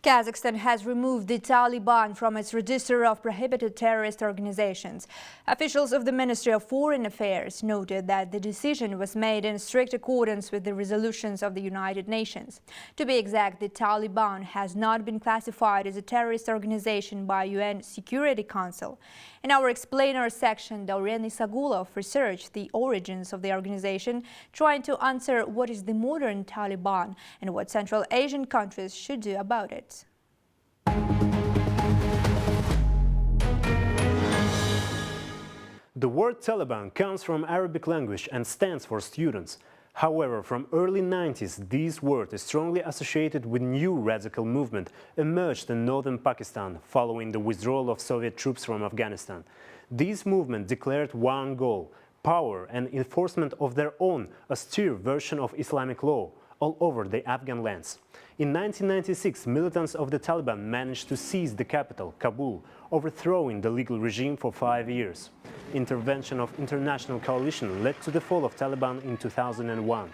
Kazakhstan has removed the Taliban from its register of prohibited terrorist organizations. Officials of the Ministry of Foreign Affairs noted that the decision was made in strict accordance with the resolutions of the United Nations. To be exact, the Taliban has not been classified as a terrorist organization by UN Security Council. In our explainer section, Dauren Isagulov researched the origins of the organization, trying to answer what is the modern Taliban and what Central Asian countries should do about it. The word Taliban comes from Arabic language and stands for students. However, from early 90s, this word is strongly associated with new radical movement emerged in northern Pakistan following the withdrawal of Soviet troops from Afghanistan. This movement declared one goal: power and enforcement of their own austere version of Islamic law all over the Afghan lands. In 1996, militants of the Taliban managed to seize the capital, Kabul, overthrowing the legal regime for 5 years. Intervention of international coalition led to the fall of Taliban in 2001.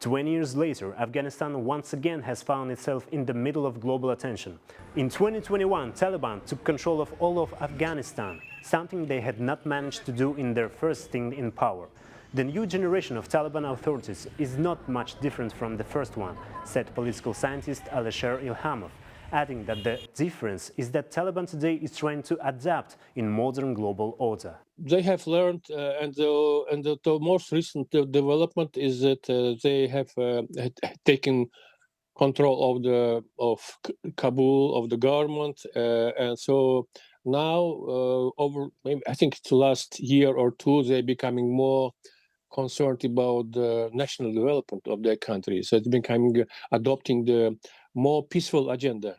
20 years later, Afghanistan once again has found itself in the middle of global attention. In 2021, Taliban took control of all of Afghanistan, something they had not managed to do in their first stint in power. The new generation of Taliban authorities is not much different from the first one, said political scientist Alisher Ilhamov, adding that the difference is that Taliban today is trying to adapt in modern global order. They have learned, and the most recent development is that they have taken control of Kabul, of the government, and so now over maybe I think it's the last year or two they're becoming more concerned about the national development of their country. So it's becoming adopting the more peaceful agenda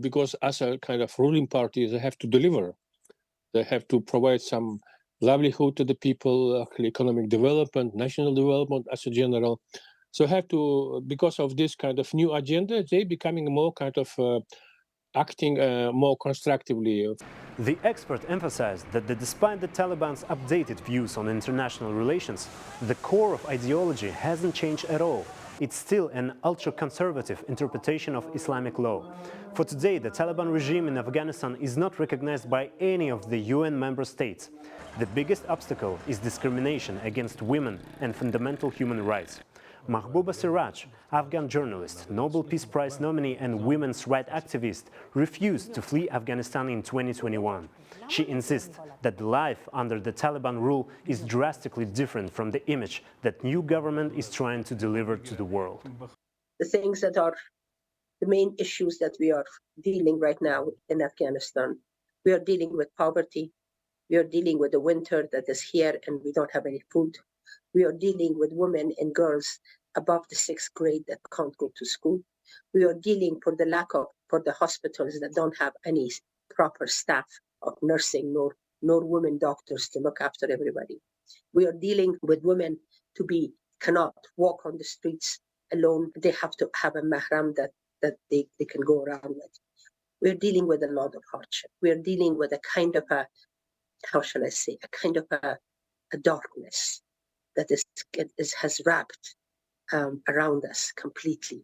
because as a kind of ruling party, they have to deliver. They have to provide some livelihood to the people, economic development, national development as a general. So have to, because of this kind of new agenda, they becoming more kind of acting more constructively. The expert emphasized that despite the Taliban's updated views on international relations, the core of ideology hasn't changed at all. It's still an ultra-conservative interpretation of Islamic law. For today, the Taliban regime in Afghanistan is not recognized by any of the UN member states. The biggest obstacle is discrimination against women and fundamental human rights. Mahbouba Siraj, Afghan journalist, Nobel Peace Prize nominee and women's rights activist, refused to flee Afghanistan in 2021. She insists that life under the Taliban rule is drastically different from the image that new government is trying to deliver to the world. The things that are the main issues that we are dealing right now in Afghanistan, we are dealing with poverty, we are dealing with the winter that is here and we don't have any food. We are dealing with women and girls above the 6th grade that can't go to school. We are dealing for the hospitals that don't have any proper staff of nursing nor women doctors to look after everybody. We are dealing with women cannot walk on the streets alone. They have to have a mahram that they can go around with. We are dealing with a lot of hardship. We are dealing with a kind of a darkness that has wrapped around us completely.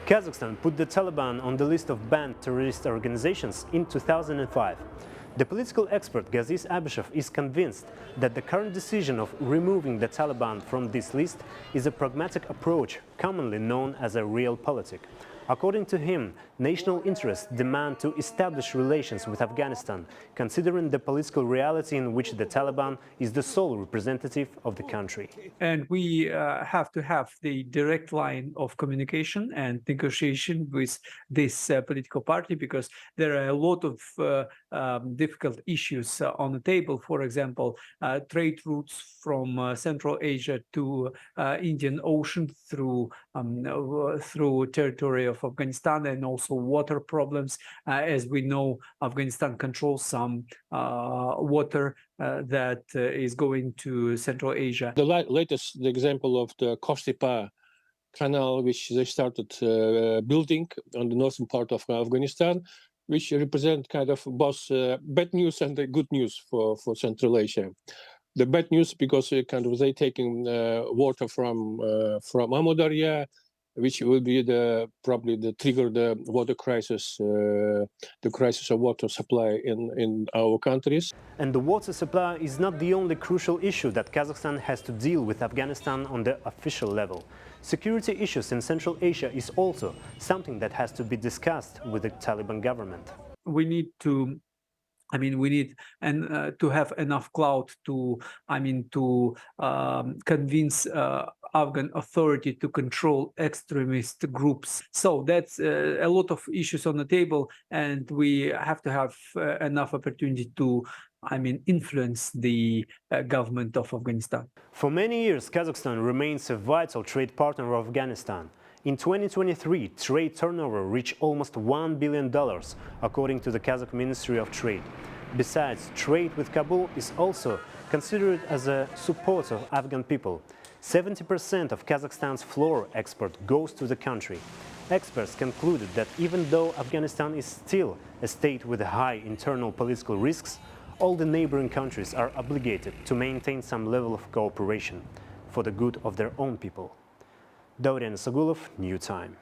Kazakhstan put the Taliban on the list of banned terrorist organizations in 2005. The political expert Gaziz Abishov is convinced that the current decision of removing the Taliban from this list is a pragmatic approach commonly known as a realpolitik. According to him, national interests demand to establish relations with Afghanistan, considering the political reality in which the Taliban is the sole representative of the country. And we have to have the direct line of communication and negotiation with this political party, because there are a lot of difficult issues on the table. For example, trade routes from Central Asia to Indian Ocean through territory of Afghanistan, and also water problems. As we know, Afghanistan controls some water that is going to Central Asia. The latest example of the Kostipa canal, which they started building on the northern part of Afghanistan, which represent kind of both bad news and good news for Central Asia. The bad news because kind of they taking water from Amudarya, which will be probably the trigger the water crisis, the crisis of water supply in our countries. And the water supply is not the only crucial issue that Kazakhstan has to deal with Afghanistan on the official level. Security issues in Central Asia is also something that has to be discussed with the Taliban government. We need to we need to have enough clout to, convince Afghan authority to control extremist groups. So that's a lot of issues on the table, and we have to have enough opportunity to, influence the government of Afghanistan. For many years, Kazakhstan remains a vital trade partner of Afghanistan. In 2023, trade turnover reached almost $1 billion, according to the Kazakh Ministry of Trade. Besides, trade with Kabul is also considered as a support of Afghan people. 70% of Kazakhstan's flour export goes to the country. Experts concluded that even though Afghanistan is still a state with high internal political risks, all the neighboring countries are obligated to maintain some level of cooperation for the good of their own people. Daurian Sagulov, New Time.